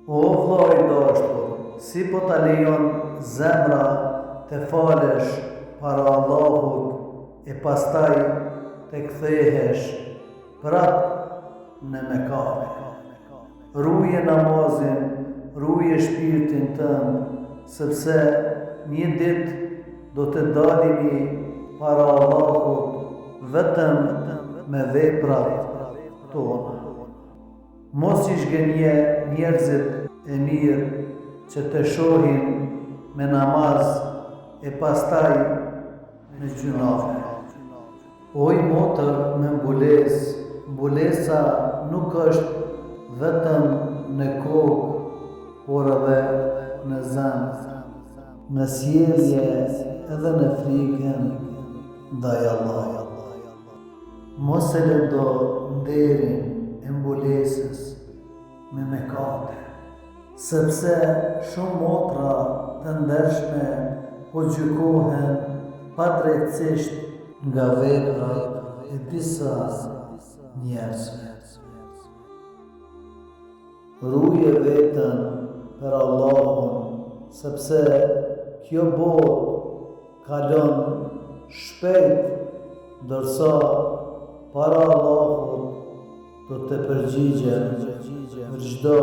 O vllai i dashur, si po ta lejon zemra të falesh para Allahut e pastaj të kthehesh prap në mëkat. Ruaje namazin, ruaje shpirtin tënd, sepse një ditë do të dalemi para Allahut vetëm me veprat tona. Mos i shgënje njerëzit e mirë që të shohin me namaz e pastaj në gjunaf. Oj motër me mbulesa nuk është vetëm në kokë, por edhe në zemër, në sjellje edhe në frikën ndaj Allahut. Mos e lëndo nderin e mbulesës me mëkate, sepse shumë motra të ndershme po gjykohen padrejtësisht nga veprat e disa njerëzve. Ruaje veten për Allahun, sepse kjo botë kalon shpejt, ndërsa para Allahut do të përgjigjen për çdo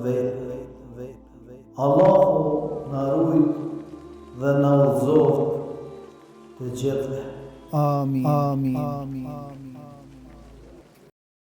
vepër. Allahu na rujt dhe na udhëzoft të gjithëve. Amin.